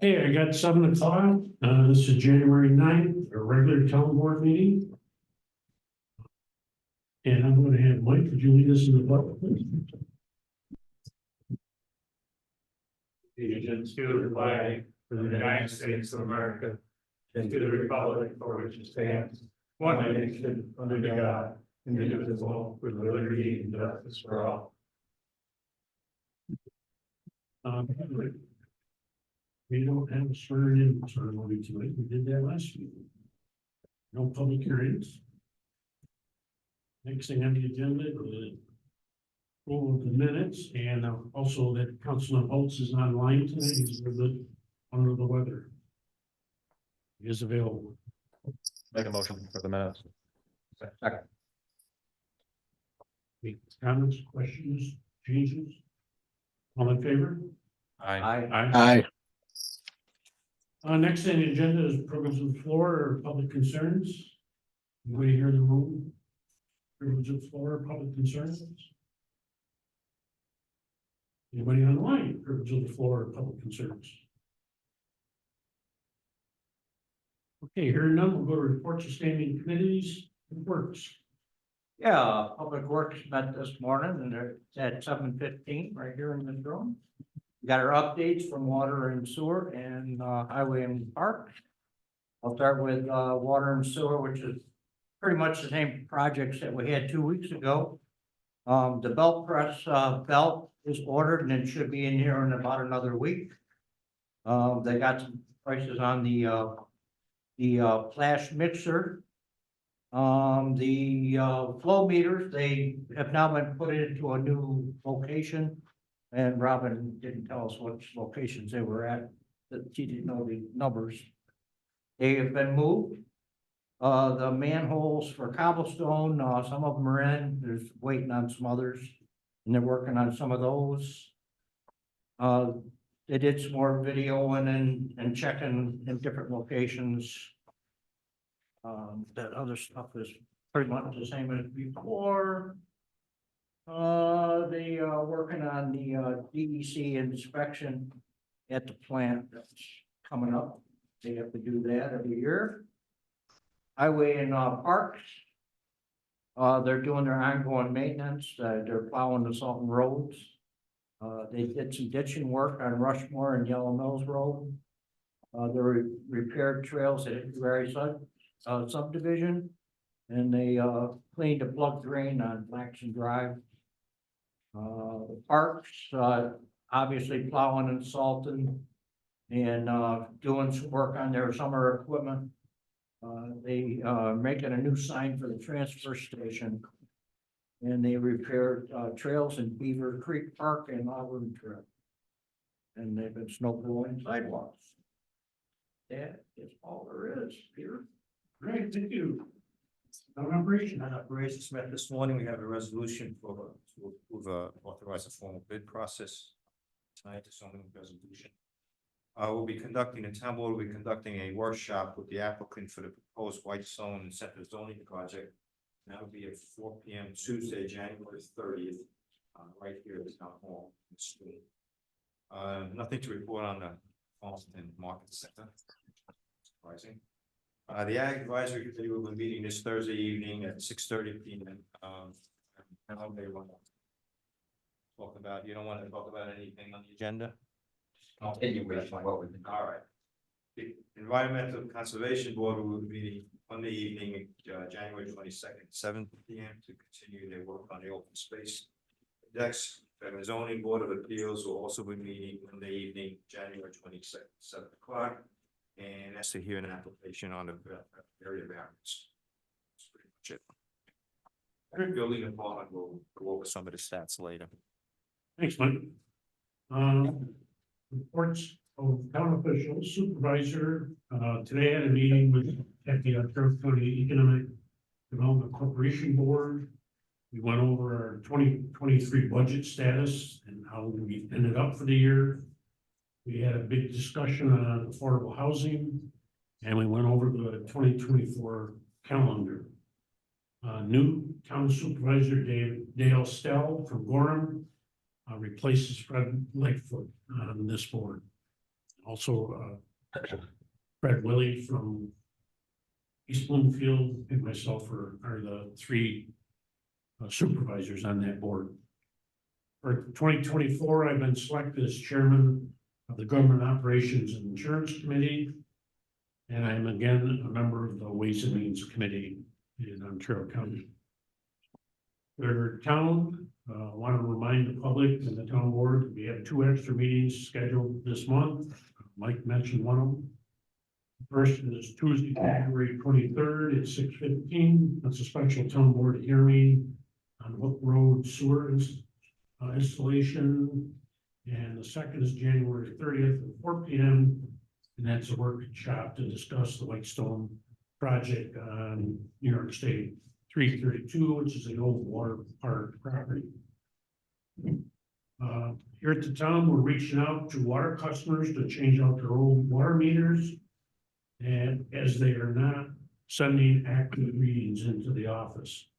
Okay, I got 7 o'clock. This is January 9th, a regular town board meeting. And I'm going to have Mike, could you lead us in the vote, please? Allegiance to the flag of the United States of America and to the republic for which it stands, one nation under God, indivisible, with liberty and justice for all. We don't have a swearing in ceremony tonight. We did that last week. No public hearings. Next thing on the agenda is approval of the minutes, and also that Councilman Holtz is online tonight. He's under the weather. He is available. Make a motion for the minutes. Second. Any comments, questions, changes? All in favor? Aye. Aye. Next on the agenda is privilege of the floor or public concerns. Anybody here in the room? Privilege of the floor, public concerns? Anybody online? Privilege of the floor, or public concerns? Okay, hearing none, we'll go to reports of standing committees and works. Yeah, Public Works met this morning and they're at 7:15 right here in this room. Got our updates from water and sewer and highway and park. I'll start with water and sewer, which is pretty much the same projects that we had 2 weeks ago. The belt press belt is ordered and it should be in here in about another week. They got some prices on the flash mixer. The flow meters, they have now been put into a new location. And Robin didn't tell us which locations they were at, that she didn't know the numbers. They have been moved. The manholes for cobblestone, some of them are in, there's waiting on some others, and they're working on some of those. They did some more videoing and checking in different locations. That other stuff is pretty much the same as before. They are working on the DEC inspection at the plant that's coming up. They have to do that every year. Highway and parks. They're doing their ongoing maintenance. They're plowing the Salton roads. They did some ditching work on Rushmore and Yellow Mills Road. They repaired trails at Hickory subdivision, and they cleaned a plug drain on Blackson Drive. The parks, obviously plowing and salting and doing some work on their summer equipment. They making a new sign for the transfer station, and they repaired trails in Beaver Creek Park and Auburn Trail. And they've been snow blowing sidewalks. That is all there is, Peter. Great, thank you. Operation. Operations met this morning. We have a resolution to authorize a formal bid process. Tonight, this only resolution. We'll be conducting, the town board will be conducting a workshop with the applicant for the proposed Whitestone and Center zoning project. And that will be at 4 p.m. Tuesday, January 30th, right here at the town hall in the school. Nothing to report on the Farmington Market Center. Surprising. The Ag Advisory Committee will be meeting this Thursday evening at 6:30 p.m. How they want to talk about, you don't want to talk about anything on the agenda? Continuation, what we did. All right. The Environmental Conservation Board will be meeting Monday evening, January 22nd, 7 p.m. to continue their work on the open space. Next, the Zoning Board of Appeals will also be meeting Monday evening, January 22nd, 7 o'clock. And that's to hear an application on the area variance. That's pretty much it. Building department will go over some of the stats later. Thanks, Mike. Reports of town officials, supervisor, today I had a meeting with at the Turf County Economic Development Corporation Board. We went over our 2023 budget status and how we ended up for the year. We had a big discussion on affordable housing, and we went over the 2024 calendar. New town supervisor Dale Stell from Gorham replaces Fred Lightfoot on this board. Also, Fred Willie from East Bloomfield and myself are the three supervisors on that board. For 2024, I've been selected as chairman of the Government Operations and Insurance Committee. And I'm again a member of the Ways and Means Committee in Ontario County. For town, want to remind the public and the town board that we have 2 extra meetings scheduled this month. Mike mentioned one of them. First is Tuesday, January 23rd at 6:15. That's a special town board hearing on Hook Road sewer installation. And the second is January 30th at 4 p.m. And that's a workshop to discuss the Whitestone project on New York State 332, which is the old water park property. Here at the town, we're reaching out to water customers to change out their old water meters. And as they are not sending accurate readings into the office.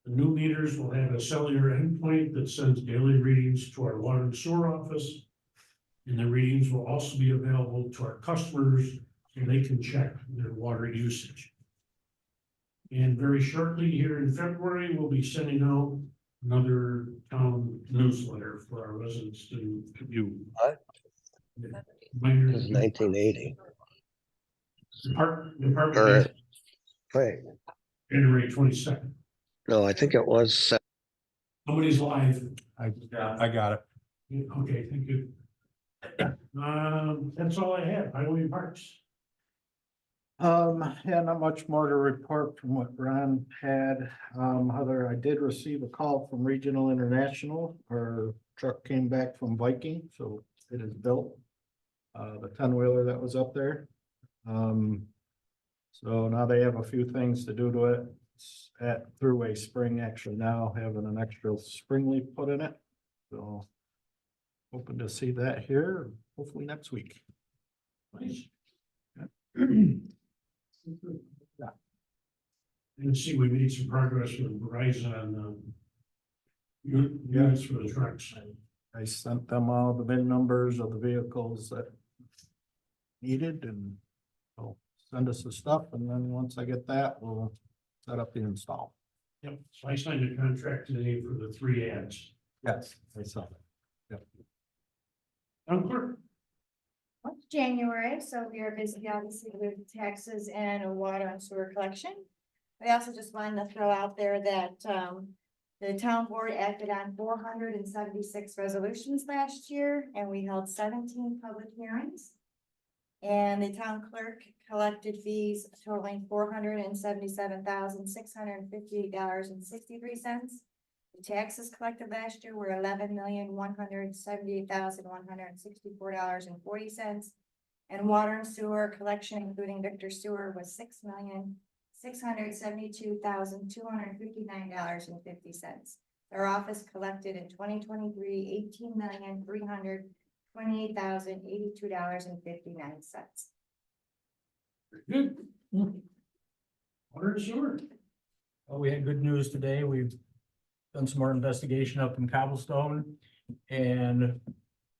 The new meters will have a cellular endpoint that sends daily readings to our water and sewer office. And the readings will also be available to our customers so they can check their water usage. And very shortly here in February, we'll be sending out another town newsletter for our residents to view. What? It was 1980. Department Wait, January 22nd. no, I think it was, Somebody's live. I got it. Okay, thank you. That's all I have. Highway and Parks. Yeah, not much more to report from what Ron had. Other, I did receive a call from Regional International. Our truck came back from Viking, so it is built. The 10-wheeler that was up there. So now they have a few things to do to it. It's at Thruway Spring actually now having an extra spring leaf put in it. So hoping to see that here, hopefully next week. Nice. Yeah. And see, we made some progress with Verizon, units for the trucks. I sent them all the VIN numbers of the vehicles that needed and they'll send us the stuff. And then once I get that, we'll set up the install. Yep, so I signed a contract today for the 3 ads. Yes, I saw that. Yep. Town clerk. Well, it's January, so we are busy obviously with taxes and water and sewer collection. We also just wanted to throw out there that the town board acted on 476 resolutions last year, and we held 17 public hearings. And the town clerk collected fees totaling $477,658.63. The taxes collected last year were $11,178,164.40. And water and sewer collection, including Victor Sewer, was $6,672,259.50. Their office collected in 2023 $18,328,082.59. Good. Water and sewer. Well, we had good news today. We've done some more investigation up in Cobblestone and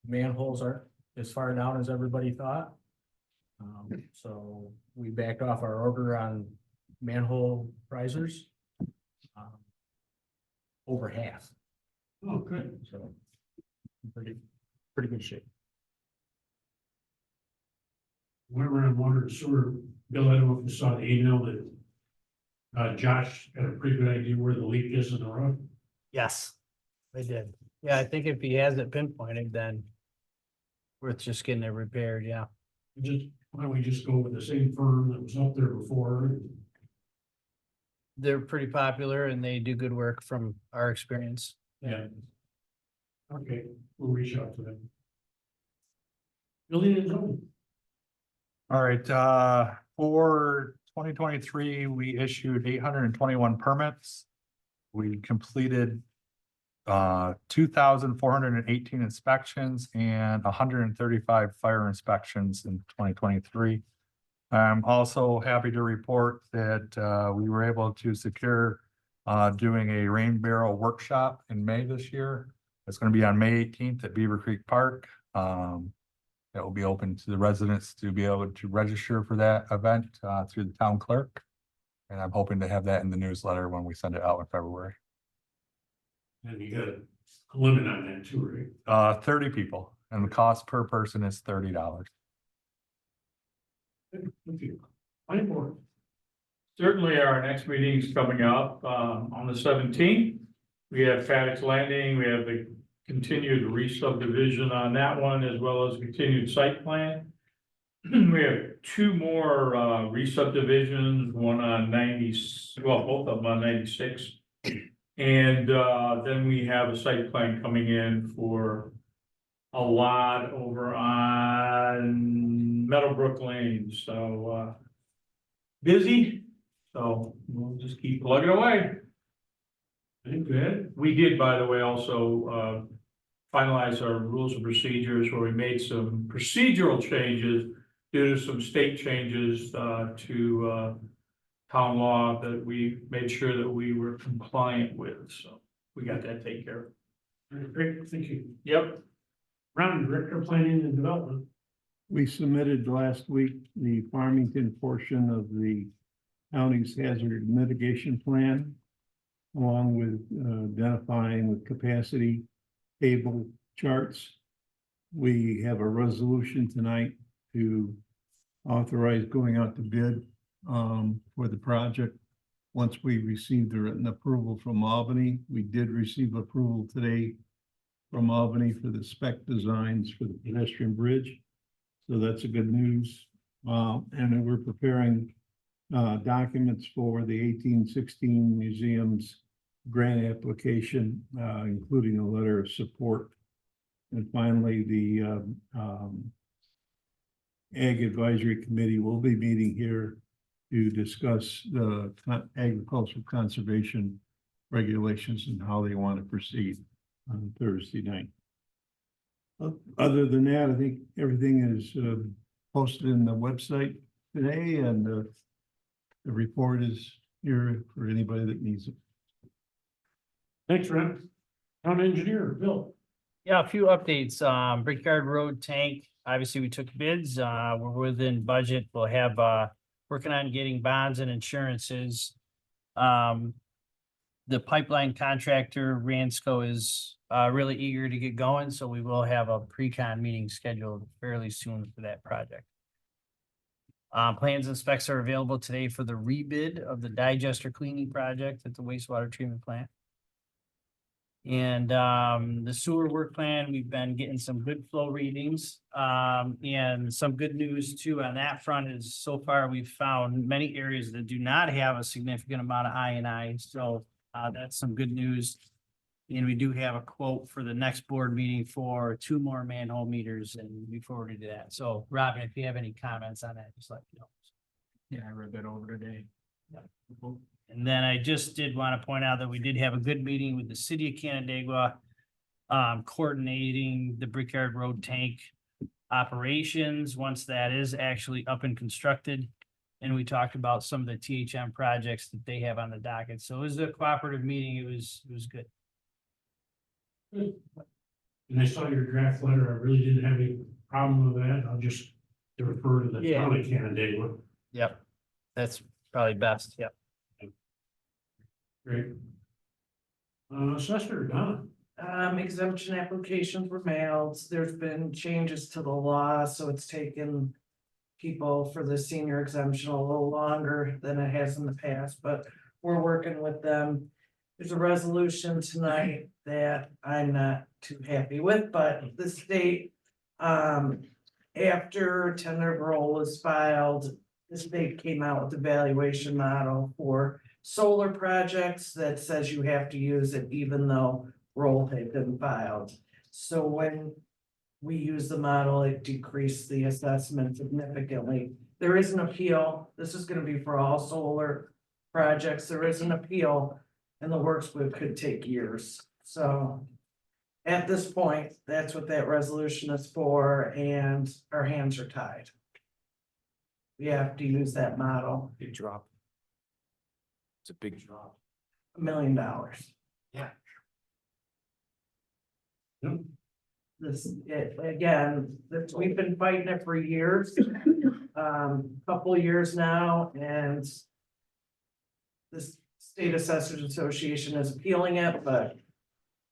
manholes aren't as far down as everybody thought. So we backed off our order on manhole risers. Over half, Oh, good. so pretty good shape. Whenever on water and sewer, Bill, I don't know if you saw the email that Josh had a pretty good idea where the leak is in the roof. Yes, they did. Yeah, I think if he has it pinpointed, then worth just getting it repaired, yeah. Why don't we just go with the same firm that was up there before? They're pretty popular and they do good work from our experience. Yeah. Okay, we'll reach out to them. Building and zoning. All right, for 2023, we issued 821 permits. We completed 2,418 inspections and 135 fire inspections in 2023. I'm also happy to report that we were able to secure doing a rain barrel workshop in May this year. It's gonna be on May 18th at Beaver Creek Park. That will be open to the residents to be able to register for that event through the town clerk. And I'm hoping to have that in the newsletter when we send it out in February. And you got a limit on that too, right? 30 people, and the cost per person is $30. Thank you. Planning board. Certainly, our next meeting is coming up on the 17th. We have Paddock's Landing, we have the continued re-subdivision on that one, as well as continued site plan. We have two more re-subdivisions, one on 90, well, both of them on 96. And then we have a site plan coming in for a lot over on Meadowbrook Lane, so busy. So we'll just keep plugging away. I think good. We did, by the way, also finalize our rules and procedures where we made some procedural changes due to some state changes to town law that we made sure that we were compliant with. So we got that taken care of. All right, great, thank you. Yep. Ron, Director of Planning and Development. We submitted last week the Farmington portion of the county's hazard mitigation plan, along with identifying the capacity table charts. We have a resolution tonight to authorize going out to bid for the project. Once we received the written approval from Albany, we did receive approval today from Albany for the spec designs for the pedestrian bridge. So that's a good news. And then we're preparing documents for the 1816 museum's grant application, including a letter of support. And finally, the Ag Advisory Committee will be meeting here to discuss the agricultural conservation regulations and how they want to proceed on Thursday night. Other than that, I think everything is posted in the website today, and the report is here for anybody that needs it. Thanks, Ron. Town engineer, Bill. Yeah, a few updates. Brickyard Road tank, obviously we took bids, we're within budget. We'll have, working on getting bonds and insurances. The pipeline contractor, Ransco, is really eager to get going, so we will have a pre-con meeting scheduled fairly soon for that project. Plans and specs are available today for the rebid of the digester cleaning project at the wastewater treatment plant. And the sewer work plan, we've been getting some good flow readings. And some good news too on that front is so far we've found many areas that do not have a significant amount of I&I. So that's some good news. And we do have a quote for the next board meeting for 2 more manhole meters, and we forwarded to that. So Robin, if you have any comments on that, just let me know. Yeah, I read that over today. And then I just did want to point out that we did have a good meeting with the city of Canandaigua, coordinating the Brickyard Road tank operations once that is actually up and constructed. And we talked about some of the THM projects that they have on the docket. So it was a cooperative meeting. It was good. And I saw your draft letter. I really didn't have any problem with that. I'll just refer to the Yeah. town of Canandaigua. Yep. That's probably best. Yep. Great. Assessor, Don. Exemption applications were mailed. There's been changes to the law, so it's taken people for the senior exemption a little longer than it has in the past, but we're working with them. There's a resolution tonight that I'm not too happy with, but the state, after tender roll was filed, the state came out with a valuation model for solar projects that says you have to use it even though roll had been filed. So when we use the model, it decreased the assessment significantly. There is an appeal. This is gonna be for all solar projects. There is an appeal, and the works could take years. So at this point, that's what that resolution is for, and our hands are tied. We have to use that model, Big drop. It's a big drop. $1 million. Yeah. Yep. We've been fighting it for years, couple of years now, and the State Assessors Association is appealing it, but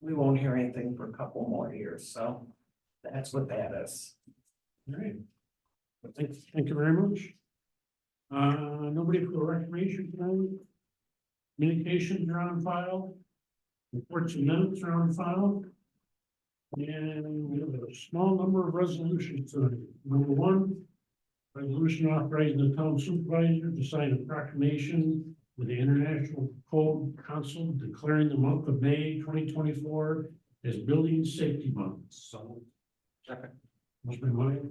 we won't hear anything for a couple more years, so that's what that is. All right. Thank you very much. Nobody for the recreation tonight? Communications are on file. Reports and minutes are on file. And we have a small number of resolutions tonight. Number one, resolution authorizing the town supervisor to sign a proclamation with the International Code Council declaring the month of May 2024 as Building Safety Month. So, Second. motion by Mike,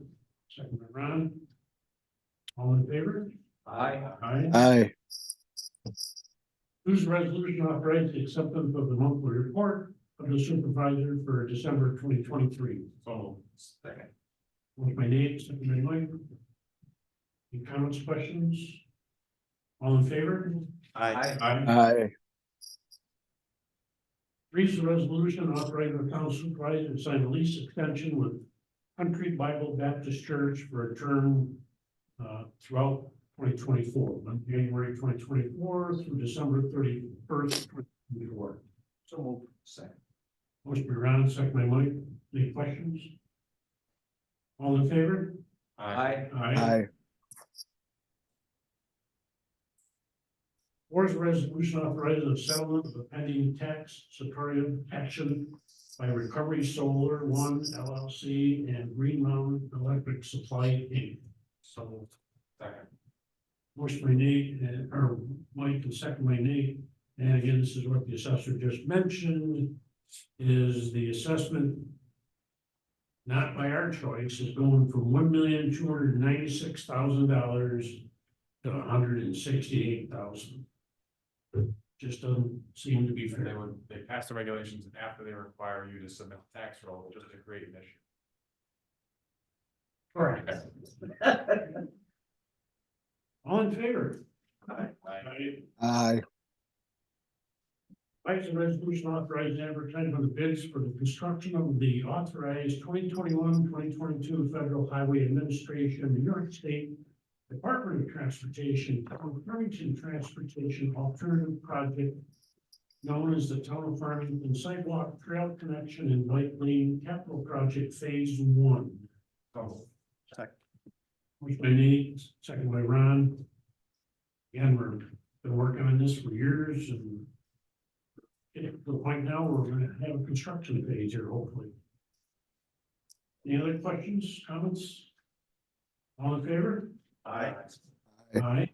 second by Ron. All in favor? Aye. Aye. Aye. Whose resolution authorizing the acceptance of the monthly report of the supervisor for December 2023? So. Second. Motion by Nate, second by Mike. Any comments, questions? All in favor? Aye. Aye. Reads the resolution authorizing the town supervisor to sign a lease extension with Country Bible Baptist Church for a term throughout 2024, from January 2024 through December 31st, 2024. So move. Second. Motion by Ron, second by Mike. Any questions? All in favor? Aye. Aye. Board's resolution authorizing the settlement of a pending tax superior action by Recovery Solar One LLC and Green Mountain Electric Supply Inc. So moved. Second. Motion by Nate, or Mike, and second by Nate. And again, this is what the assessor just mentioned, is the assessment, not by our choice, is going from $1,296,000 to $168,000. Just doesn't seem to be fair. They passed the regulations after they require you to submit the tax roll, which is a great issue. Correct. All in favor? Aye. Aye. Vice resolution authorizing advertising of the bids for the construction of the authorized 2021-2022 Federal Highway Administration, New York State Department of Transportation, Farmington Transportation Alternative Project, known as the Town of Farmington Sidewalk Trail Connection and Bike Lane Capital Project Phase 1. So. Second. Motion by Nate, second by Ron. Again, we've been working on this for years and getting to the point now where we're gonna have a construction phase here, hopefully. Any other questions, comments? All in favor? Aye. Aye.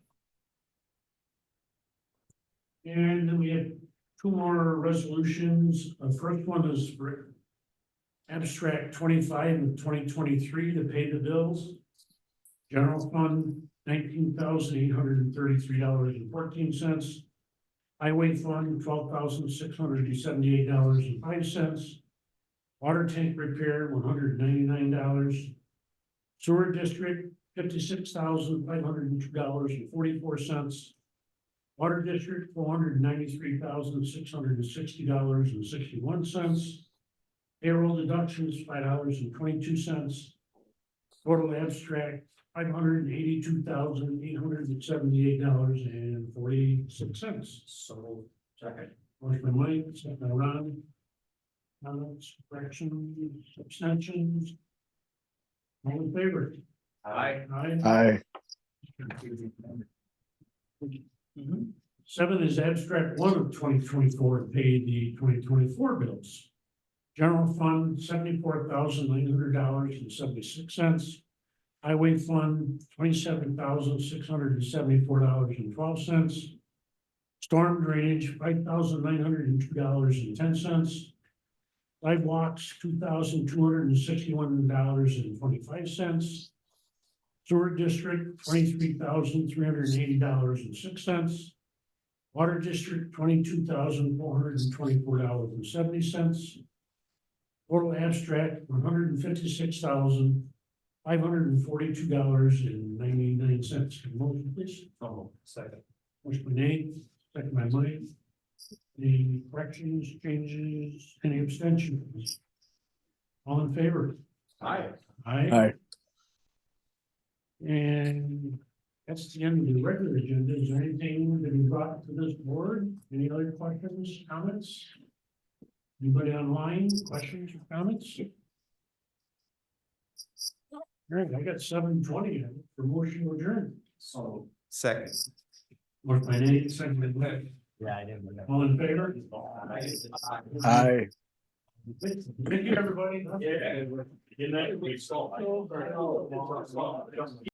And then we have two more resolutions. The first one is for abstract 25 of 2023 to pay the bills. General fund, $19,833.14. Highway fund, $12,678.05. Water tank repair, $199. Sewer district, $56,502.44. Water district, $493,660.61. Payroll deductions, $5.22. Total abstract, $582,878.46. So. Second. Motion by Mike, second by Ron. Comments, corrections, abstentions? All in favor? Aye. Aye. Aye. Seven is abstract 1 of 2024 to pay the 2024 bills. General fund, $74,900.76. Highway fund, $27,674.12. Storm drainage, $5,902.10. Sidewalks, $2,261.25. Sewer district, $23,380.06. Water district, $22,424.70. Total abstract, $156,542.99. Motion, please. So. Second. Motion by Nate, second by Mike. Any corrections, changes, any abstentions? All in favor? Aye. Aye. Aye. And that's the end of the regular agenda. Is there anything that you brought to this board? Any other questions, comments? Anybody online, questions or comments? All right, I got 7:20 for motion to adjourn. So. Second. Motion by Nate, second by Nick. Yeah, I didn't. All in favor? Aye. Thank you, everybody. Yeah. Good night.